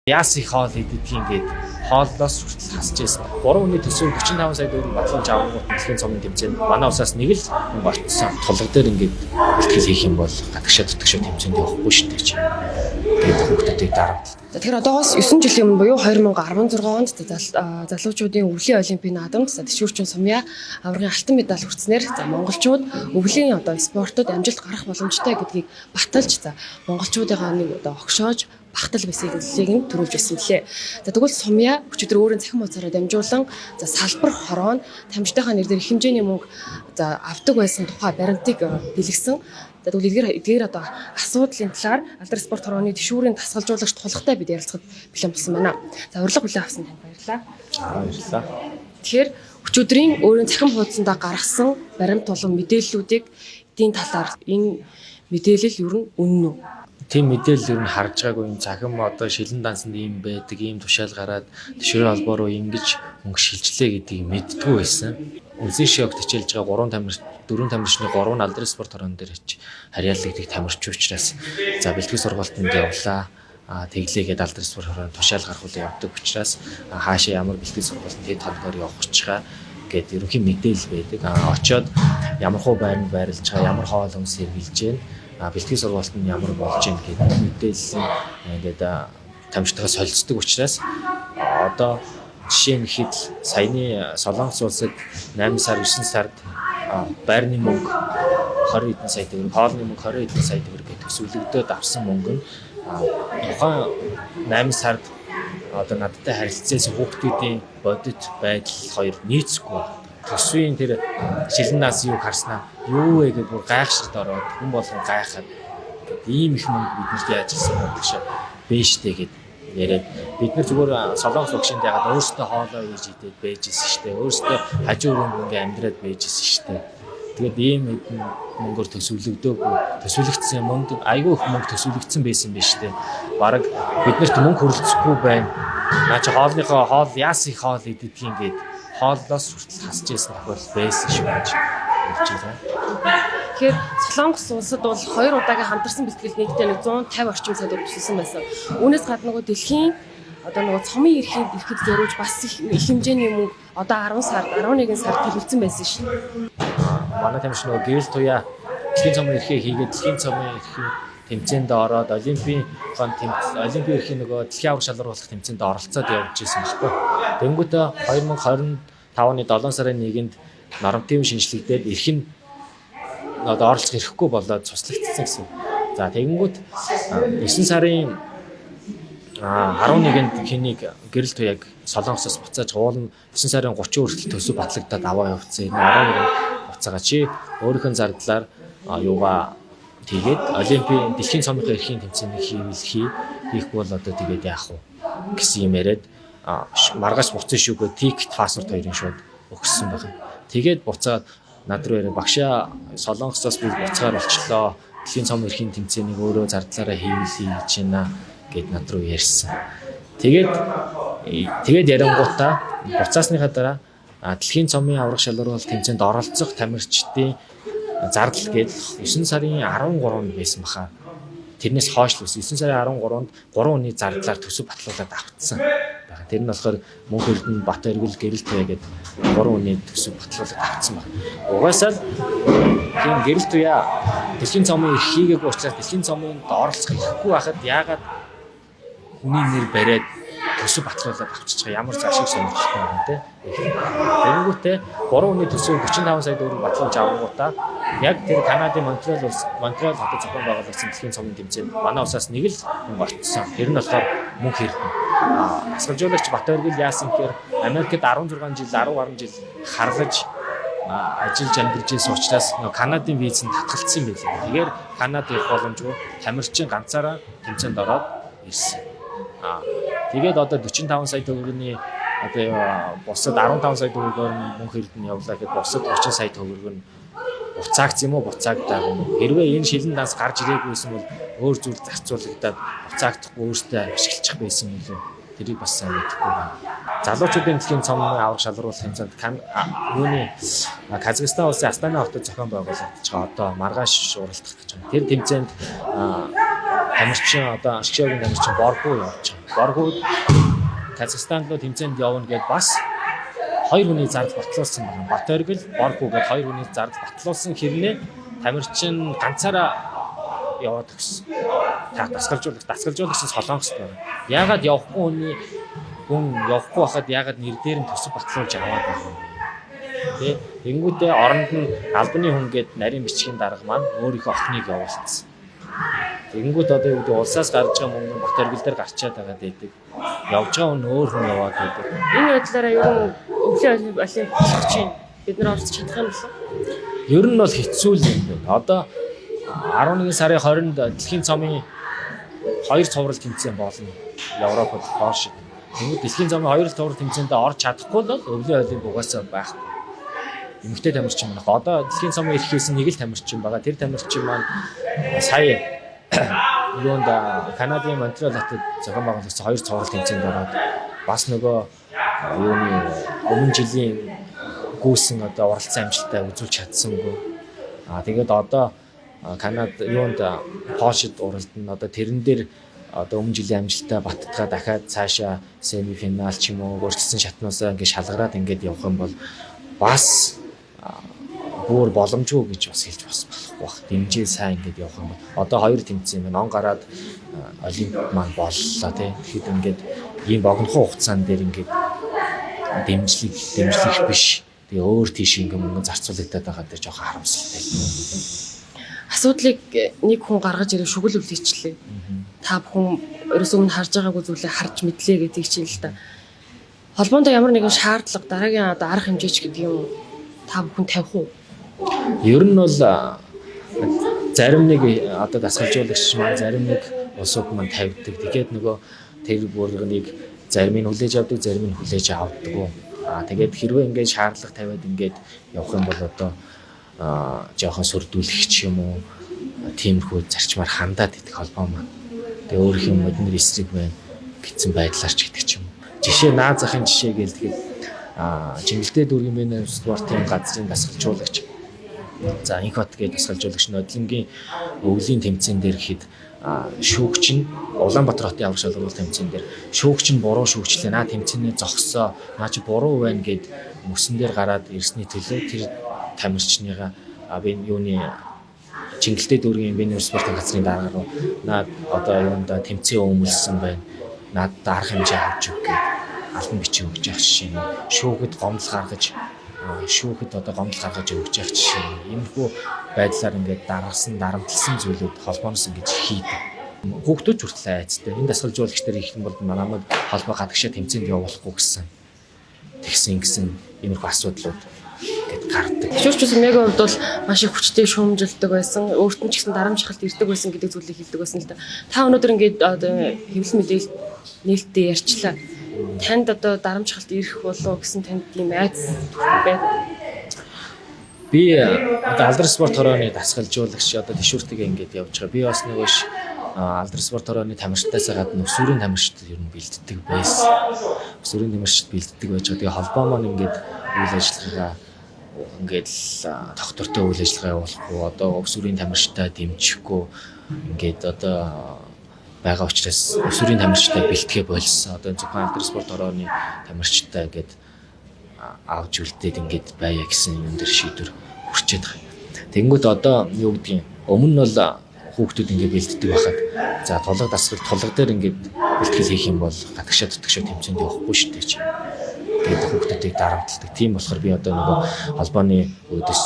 Яас их хоол идэгдгийг ингээд хооллоос хүртэл хасж байсан. 3 хүний төсөв 45 сая төгрөг батлуулж авангууд дэлхийн цомын тэмцээнд манай улсаас нэг л болцсон. Тулга дээр ингээд бэлтгэл хийх юм бол гадагшаа тэтгшээ тэмцээнд явахгүй шүү дээ. Тэгээд хүүхдүүдийг дарамт. Тэгэхээр одоогоос 9 жилийн өмнө буюу 2016 онд залуучуудын өвлийн олимпийн наадамд дэшүүрчин сумья аваргын алтан медаль хүртснээр монголчууд өвлийн спортод амжилт гарах боломжтой гэдгийг баталж монголчуудынхаа нэг огшоож бахтал бэсгэллийг нь төрүүлж байсан лээ. Тэгвэл сумья өчигдөр өөрийн цахим хуудасаараа дамжуулан салбар хороонд тамжтайхаа нэр дээр их хэмжээний мөнгө авдаг байсан тухай баримтыг бэлгэсэн. Тэгвэл эдгээр одоо асуудлын талаар алдар спорт хорооны дэшүүрийн дасгалжуулагч тулгатай бид ярилцахад бэлэн болсон байна. Урилга хүлээн авсан танд баярлалаа. Баярлалаа. Тэгэхээр өчигдрийн өөрийн цахим хуудасандаа гаргасан баримт болон мэдээллүүдийг эдийн талаар энэ мэдээлэл ер нь үнэн үү? Тийм мэдээлэл ер нь харж байгаагүй юм цахим одоо шилэн дансанд ийм байдаг, ийм тушаал гараад дэшүүрийн холбоо руу ингэж мөнгө шилжлээ гэдгийг мэддэггүй байсан. Үзэн шок хичээлж байгаа 4 тамирчны 3 нь алдар спорт хорон дээр харьяалагддаг тамирч учраас за бэлтгэл сургалтанд явлаа. Тэглээгээд алдар спорт хорон тушаал гаргахуулаа явдаг учраас хаашаа ямар бэлтгэл сургалтанд хэд толгоор явах гэж гээд ерөнхий мэдээлэл байдаг. Очоод ямар хуу байранд байрлаж байгаа, ямар хоол хүнс хэрглэж байна, бэлтгэл сургалтанд ямар болж байна гэдэг мэдээлэл ингээд тамирчтайгаа солилцдог учраас одоо жишээ нь хэд саяны Солонгос улсад 8 сар 9 сард байрны мөнгө 20 хэдэн сая төгрөг, хоолны мөнгө 20 хэдэн сая төгрөг гэх төсвөлөгдөөд авсан мөнгө нь тухайн 8 сард одоо надтай харилцаасан хүүхдүүдийн бодит байдал хоёр нийцэхгүй. Төсвийн тэр шилэн нас юу харснаа юу вэ гэдэг бүр гайхширт ороод хүн болгон гайхаад ийм их мөнгө биднэрт яаж ирсэн юм бэ гэж бэжтэй гэд яриад бид нар зүгээр Солонгос багшинд ягаад өөрсдөө хоолоо хийж идээд байж исэн штэ. Өөрсдөө хажуу өрөөнд ингээ амьдраад байж исэн штэ. Тэгээд ийм хэдэн мөнгөөр төсвөлөгдсөн мөнгө айгүй их мөнгө төсвөлөгдсөн байсан биз штэ. Бараг биднэрт мөнгө хөрөлцөхгүй байна. Наа чи хоол яас их хоол идэгдгийг ингээд хооллоос хүртэл хасж байсан тохиол байсан шүү гэж хэлж байна. Тэгэхээр Солонгос улсад бол 2 удаагийн хамтарсан бэлтгэл нийтдээ 150 орчим сая төгрөг төсөлсөн байсан. Үүнээс гадна нөгөө дэлхийн одоо цомын эрхийг ирэхэд зориулж бас их хэмжээний мөнгө одоо 10 сард 11 сард төлөвлөсөн байсан шүү. Манай тамирч нөгөө гэрэл туяа дэлхийн цомын эрхээ хийгээд дэлхийн цомын эрхийн тэмцээнд ороод олимпийн эрхийн нөгөө дэлхийн аварга шалгаруулах тэмцээнд оролцоод явж ирсэн байхгүй. Тэнгүүтээ 2025 оны 7 сарын 1-нд норматив шинжлэгдээд эрхийн одоо оролцох эрхгүй болоод цуслагдсан гэсэн. За тэгэнгүүт 9 сарын 11-нд хэнийг гэрэл туяаг Солонгосоос буцааж уулна 9 сарын 30 хүртэл төсөв батлагдаад аваа явуулсан. Энэ 11-нд буцаага чи өөрийнхөө зардлаар юугаа тэгээд олимпийн дэлхийн цомын эрхийн тэмцээнийг хийхгүй бол одоо тэгээд яах вэ гэсэн юм яриад маргааш буцсан шүүгээ тикет паспорт хоёрын шууд өгсөн байна. Тэгээд буцаад над руу яриа багшаа Солонгосоос би буцаар болчлоо. Дэлхийн цомын эрхийн тэмцээнийг өөрөө зардлаараа хийж байна гэд над руу ярьсан. Тэгээд яриангуудаа буцаасныхаа дараа дэлхийн цомын аварга шалгаруулалт тэмцээнд оролцох тамирчдын зардал гээд 9 сарын 13-нд байсан баха. Тэрнээс хойш л 9 сарын 13-нд 3 хүний зардлаар төсөв батлуулаад авцсан байна. Тэр нь болохоор Мөнх Эрдэнэ, Бат Эргэл, Гэрэл туяа гээд 3 хүний төсөв батлуулаад авцсан байна. Угаасаа тийм Гэрэл туяа дэлхийн цомын эрх хийгээгүй учраас дэлхийн цомын оролцох хэрэггүй байхад яагаад хүний нэр бариад төсөв батлуулаад авчиж байгаа ямар зашиг сонирхолтой байна те. Тэгэнгүүтээ 3 хүний төсөв 45 сая төгрөг батлуулж авангуудаа яг тэр Канадын Монтреал хотод зохион байгуулагдсан дэлхийн цомын тэмцээнд манай улсаас нэг л мөнгө олцсон. Тэр нь болохоор Мөнх Эрдэнэ. Асгалжуулагч Бат Эргэл яасан гэхээр Америкт 16 жил 10 гаруй жил харгаж ажиллаж амьдарч байсан учраас Канадын визэнд татгалцсан юм байлээ. Тэгэхээр Канад явах боломжгүй тамирчин ганцаараа тэмцээнд ороод ирсэн. Тэгээд одоо 45 сая төгрөгийн одоо бусад 15 сая төгрөгөөр Мөнх Эрдэнэ явуулаа гэхэд бусад 30 сая төгрөг нь буцаагц юм уу буцаагдаагүй юм. Хэрвээ энэ шилэн данс гарч ирээгүйсэн бол өөр зүйл зарцуулагдаад буцаагдахгүй өөртөө ашиглах байсан юм лээ. Тэрийг бас сайн мэдэхгүй байна. Залуучуудын дэлхийн цомын аварга шалгаруулах тэмцээнд юуны Казахстан улсын Астана хотод зохион байгуулагдаж байгаа одоо маргааш уралдах гэж байна. Тэр тэмцээнд тамирчин одоо ашигшаагийн тамирчин Борбуу явж байгаа. Боргууд Казахстан руу тэмцээнд явна гэдээ бас хоёр хүний зардал батлуулсан байна. Бат оргил, Боргуу гэдээ хоёр хүний зардал батлуулсан хэрнээ тамирчин ганцаараа яваад өгсөн. Дасгалжуулагч Солонгост байна. Яагаад явахгүй хүн явахгүй байхад яагаад нэр дээр нь төсөв батлуулж аваад байна вэ? Тэ тэнгүүдээ оронд нь албаны хүн гээд нарийн бичгийн дарга маань өөрийнхөө охиныг явуулсан. Тэгэнгүүт одоо юу гэдэг улсаас гарч байгаа мөнгө бат оргил дээр гарчаад байгаа гэдэг. Явж байгаа хүн өөр хүн яваад байдаг. Энэ байдлаараа ер нь өвлийн олимпиадч бид нар орж чадах юм болов? Ер нь бол хэцүү л юм байна. Одоо 11 сарын 20-нд дэлхийн цомын 2 цоврал тэмцээн болно. Европод Польш. Тэгвэл дэлхийн цомын 2 цоврал тэмцээндээ орж чадахгүй бол өвлийн олимпиад угаасаа байхгүй. Эмэгтэй тамирчин байна. Одоо дэлхийн цомын ирэхээс нэг л тамирчин байгаа. Тэр тамирчин маань сая юунд Канадын Монтреал хотод зохион байгуулагч 2 цоврал тэмцээнд ороод бас нөгөө юуны өмнө жилийн гүйсэн одоо уралцсан амжилтаа үзүүлж чадсангүй. Тэгээд одоо Канада юунд Польшид уралдана. Одоо тэрэн дээр одоо өмнө жилийн амжилтаа баттгаа дахиад цаашаа семифинал ч юм уу өөрчлөсөн шатнуусаа ингээд шалгараад ингээд явах юм бол бас бүр боломжгүй гэж бас хэлж бас болохгүй бах. Дэмжээ сайн ингээд явах юм бол одоо 2 тэмцээн байна. Он гараад олимп маань боллоо тий. Тэгэхэд ингээд ийм богинохон хугацаанд дээр ингээд дэмжлэх биш. Тэгээ өөр тийш ингээд мөнгө зарцуулагдаад байгаа дээр жоохон харамсалтай. Асуудлыг нэг хүн гаргаж ирэх шүглэл үлээчлээ. Та бүхэн ерөөсөө өмнө харж байгаагүй зүйлээ харж мэдлээ гэдэг чинь л да. Холбоонд ямар нэгэн шаардлага дараагийн одоо арга хэмжээч гэдэг юм та бүхэн тавих уу? Ер нь бол зарим нэг одоо дасгалжуулагч маань зарим нэг улсууд маань тавьдаг. Тэгээд нөгөө тэр бүргэнийг зарим нь хүлээж авдаг, зарим нь хүлээж авдаггүй. Тэгээд хэрвээ ингээд шаардлага тавиад ингээд явах юм бол одоо жоохон сүрдүүлэх юм уу тиймэрхүү зарчмаар хандаад идэх холбоо маань. Тэгээ өөрийнх нь моднэр эсрэг байна гэсэн байдлаар ч гэдэг юм. Жишээ наад захын жишээ гэлдэхэд Чингэлтэй дүүргийн мэнэ спортын газрын дасгалжуулагч. За инх хот гэдэг дасгалжуулагч Нодлонгийн өвлийн тэмцээн дээр гэхэд шүүгч нь Улаанбаатар хотын аврах шалгуулалт тэмцээн дээр шүүгч нь буруу шүүгчлээ. Наа тэмцээнээ зогссоо. Наа чи буруу байна гэд мөсөн дээр гараад ирсний төлөө тэр тамирчныгаа би юуны Чингэлтэй дүүргийн мэнэ спортын газрын дарга руу наа одоо юунда тэмцээн өмөлсөн байна. Надад арга хэмжээ авч өг гэд албан бичиг өгч явах жишээ нь шүүхэд гомдол гаргаж өгч явах жишээ нь иймэрхүү байдлаар ингээд даргасан дарамтлсан зүйлүүд холбооноос ингээд хийдэг. Хүүхдүүд хүртэл айцтай. Энэ дасгалжуулагч нар их юм бол намайг холбоо гадагшаа тэмцээнд явуулахгүй гэсэн иймэрхүү асуудлууд ингээд гардаг. Тэшүүрч Сумягийн хувьд бол маш их хүчтэй шүүмжилдэг байсан. Өөрт нь ч гэсэн дарамжхалт ирдэг байсан гэдэг зүйлийг хэлдэг байсан л да. Та өнөөдөр ингээд одоо хэвлэл мэдээлэл нээлттэй ярьчлаа. Танд одоо дарамжхалт ирэх болов гэсэн танд тийм айц байна. Би одоо алдар спорт хорооны дасгалжуулагч одоо тэшүүртэйгээ ингээд явж байгаа. Би бас нэг биш алдар спорт хорооны тамирчтаас гадна өсвөрийн тамирчид ер нь бэлддэг байсан. Өсвөрийн тамирчид бэлддэг байж байгаа. Тэгээ холбоо маань ингээд үйл ажиллагаа ингээд л доктортой үйл ажиллагаа явуулахгүй одоо өсвөрийн тамирчтай дэмжихгүй ингээд одоо байгаа учраас өсвөрийн тамирчтай бэлтгэе болсон. Одоо зөвхөн алдар спорт хорооны тамирчтай ингээд авч үлдээд ингээд байя гэсэн юм дээр шийдвэр хүрчээд байгаа. Тэнгүүд одоо юу гэдгийг өмнө нь бол хүүхдүүд ингээд бэлддэг байхад за тулга дээр ингээд бэлтгэл хийх юм бол гадагшаа дутагшаа тэмцээнд явахгүй шүү дээ чи. Тэгээд хүүхдүүдийг дарамтлагдаг. Тийм болохоор би одоо нөгөө холбооны өөдөс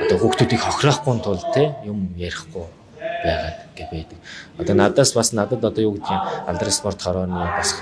одоо хүүхдүүдийг хохирохгүй тул те юм ярихгүй байгаад ингээд байдаг. Одоо надад одоо юу гэдгийг алдар спорт хорооны бас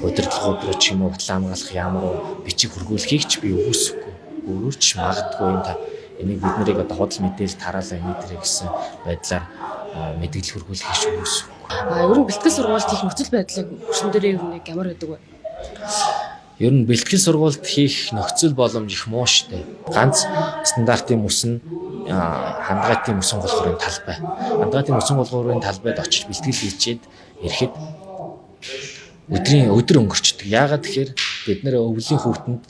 удирдлагууд руу ч юм уу батлан хамгаалах ямар бичиг хургуулахыг ч би өгөөсөхгүй. Өөрөөр ч магадгүй юм та энийг бид нарыг одоо худал мэдээлэл тараалаа энэтрэ гэсэн байдлаар мэдээлэл хургуулахыг ч өгөөсөхгүй. Ер нь бэлтгэл сургуульд хийх нөхцөл байдлыг өршин дээрээ ер нь ямар гэдэг вэ? Ер нь бэлтгэл сургуульд хийх нөхцөл боломж их муу штэ. Ганц стандартын мөсөн хандгаатын мөсөн голгорын талбай. Хандгаатын мөсөн голгорын талбайд очиж бэлтгэл хийчихэд ирэхэд өдөр өнгөрчдөг. Яагаад тэгэхээр бид нэр өвлийн хүүтэнд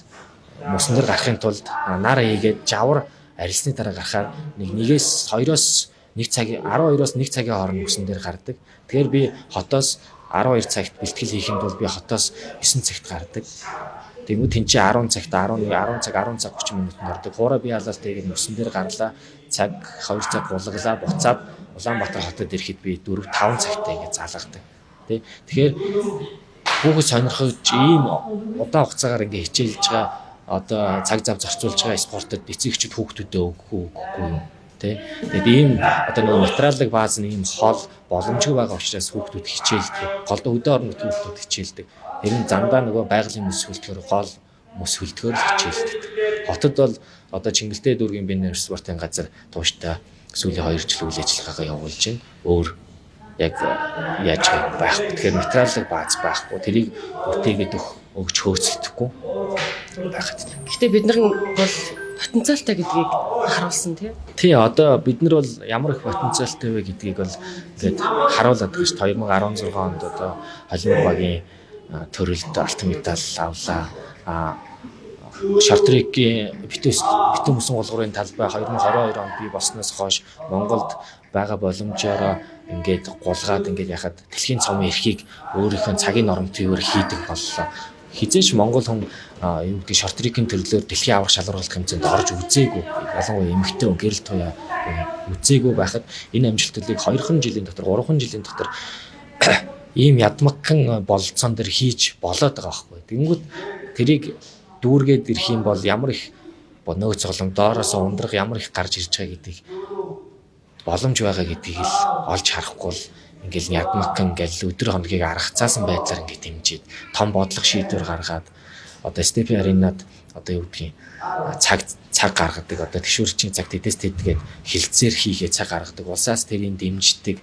мөсөн дээр гарахын тулд нар хийгээд жавар арилсны дараа гарахаар 12-оос 1 цагийн хооронд мөсөн дээр гардаг. Тэгэхээр би хотоос 12 цагт бэлтгэл хийхэд бол би хотоос 9 цагт гардаг. Тэгмүүд тэн чинь 10 цагт 10 цаг 30 минутанд ордог. Хуурай бие халаалтыг нүсэн дээр гарлаа. Цаг 2 цаг гулгалаа буцаад Улаанбаатар хотод ирэхэд би 4 5 цагтаа ингэ залгадаг. Тэ. Тэгэхээр хүүхэд сонирхож ийм удаан хугацаагаар ингэ хичээлж байгаа одоо цаг зав зарцуулж байгаа спортод эцэгчид хүүхдүүдэд өгөхгүй юм. Тэгээд ийм одоо нэг материалын бааз нь ийм хол боломжгүй байгаа учраас хүүхдүүд хичээлдэг. Голдоо өдөө орнот хүүхдүүд хичээлдэг. Тэр нь зандаа нөгөө байгалийн мэс хөлтгөр гол мэс хөлтгөр хичээлдэг. Хотод бол одоо Чингэлтэй дүүргийн бинер спортын газар тууштай сүүлийн 2 жил үйл ажиллагаагаа явуулж байна. Өөр яг яаж байхгүй. Тэгэхээр материалын бааз байхгүй. Тэрийг бүтээгээд өгч хөөцөлдөхгүй байхад. Гэхдээ бид нар бол потенциалтай гэдгийг харуулсан тий. Одоо бид нар бол ямар их потенциалтай вэ гэдгийг бол ингээд харуулдаг гэж 2016 онд одоо Олимпик багийн төрөлд алтан медаль авлаа. Шортрекийн битүүн мөсөн гулгуурын талбай 2022 онд бий болсноос хойш Монголд байгаа боломжоор ингээд гулгаад ингээд яхад дэлхийн цомын эрхийг өөрийнхөө цагийн нормтойгоор хийдэг боллоо. Хизээш Монгол хүн юу гэдэг шортрекийн төрлөөр дэлхийн аврах шалралт хэмжээнд орж үзээгүй. Ялангуяа эмэгтэй хүн гэрэл туяа үзээгүй байхад энэ амжилтуудыг 2 жилийн дотор 3 жилийн дотор ийм ядмагхан бололцоон дээр хийж болоод байгаа байхгүй. Тэнгүүд тэрийг дүүргээд ирэх юм бол ямар их нөөц цоглон доороос ундрах ямар их гарч ирж байгаа гэдгийг боломж байгаа гэдгийг л олж харахгүй бол ингээл ядмагхан ингээл өдөр хоногийг арах цаасан байдлаар ингээд дэмжиж том бодлого шийдвэр гаргаад одоо степи аренад одоо юу гэдгийг цаг гаргадаг одоо тэшүүрчийн цаг тэдэс тэдгээд хилцээр хийгээ цаг гаргадаг улсаас тэрийг дэмждэг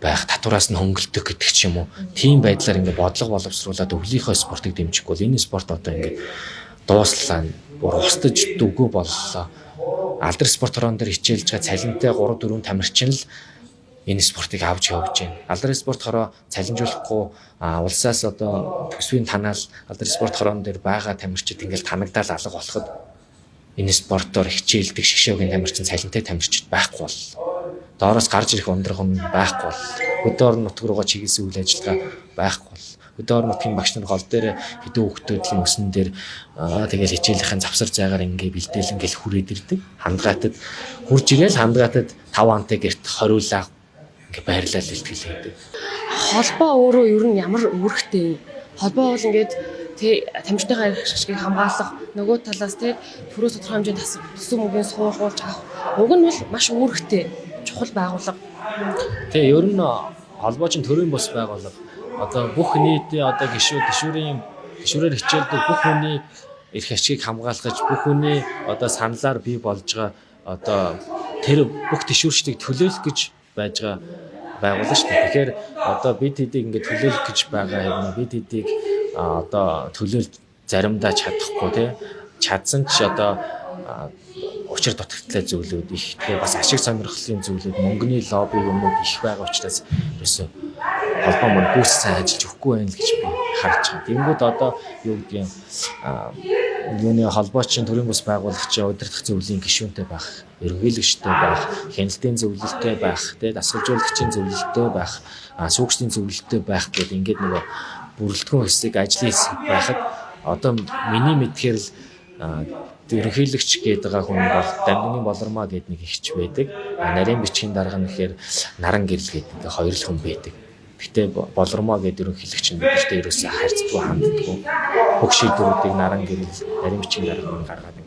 байх татвараас нь хөнгөлдөх гэдэг ч юм уу. Тийм байдлаар ингээд бодлого боловсруулад өвлийнхөө спортыг дэмжихгүй бол энэ спорт одоо ингээд дууслаа устж дүггүй боллоо. Алдар спорт хорон дээр хичээлж байгаа цалинтай 3 4 тамирчин л энэ спортыг авч явж байна. Алдар спорт хороо цалинжуулахгүй улсаас одоо төсвийн танаал алдар спорт хорон дээр байгаа тамирчид ингээд танагдаал алга болоход энэ спортоор хичээлдэг шгшөөгийн тамирчин цалинтай тамирчид байхгүй боллоо. Доороос гарч ирэх ундрах хүн байхгүй бол өдөр нутг руугаа чиглэсэн үйл ажиллагаа байхгүй бол өдөр нутгийн багш нар гол дээр хэдэн хүүхдүүдийн өснөн дээр тэгэл хичээлийнхэн завсар зайгаар ингээ бэлдээл ингээл хүрээд ирдэг. Хандгаатад хурж игээл хандгаатад 5 антай гэрт хориулаа ингээ байрлал илтгэлээдэг. Холбоо өөрөө ер нь ямар үүрэгтэй холбоо бол ингээд тамирчныхаа эрх ашигыг хамгаалах нөгөө талаас төрөө тодорхой хэмжээнд төсөв мөнгөний суулгуулж авах уг нь бол маш үүрэгтэй чухал байгууллага. Тэгээ ер нь холбоочин төрийн бус байгууллага одоо бүх нийтийн одоо гишүүрээр хичээлдэг бүх хүний эрх ашигыг хамгаалах бүх хүний одоо саналаар бий болж байгаа одоо тэр бүх тэшүүрчдийг төлөөлөх гэж байж байгаа байгууллага шүү дээ. Тэгэхээр одоо бид хэдийг ингээд төлөөлөх гэж байгаа юм. Бид хэдийг одоо төлөөлж заримдаа чадахгүй чадсан ч одоо учир дутагдлаа зүйлүүд их тэгээ бас ашиг сонирхлын зүйлүүд мөнгөний лобби юмуд их байгаа учраас ерөөсө холбоо мөн бүс сайн ажиллаж өгөхгүй байх гэж би харж байгаа. Тэнгүүд одоо юу гэдгийг юуны холбоочин төрийн бус байгуулагч удирдах зөвлөлийн гишүүнтэй байх, ерөнхийлөгчтэй байх, хяналтын зөвлөлттэй байх, тэгээ дасгалжуулагчийн зөвлөлттэй байх, сүүгчдийн зөвлөлттэй байх гэдэг ингээд нөгөө бүрэлдэхүүн хэсэг ажлын хэсэг байхад одоо миний мэдхээр л ерөнхийлөгч гэдэг хүн бол Дамжингийн Болормоо гэдэг нэг ихч байдаг. Нарийн бичгийн дарга нь гэхээр Наран гэрэл гэдэг хоёр л хүн байдаг. Гэтэ Болормоо гэдэг ерөнхийлөгч нь бидэртээ ерөөсөө харьцдаг ханддаг. Бүх шийдвэрүүдийг Наран гэрэл нарийн бичгийн дарга нь гаргаад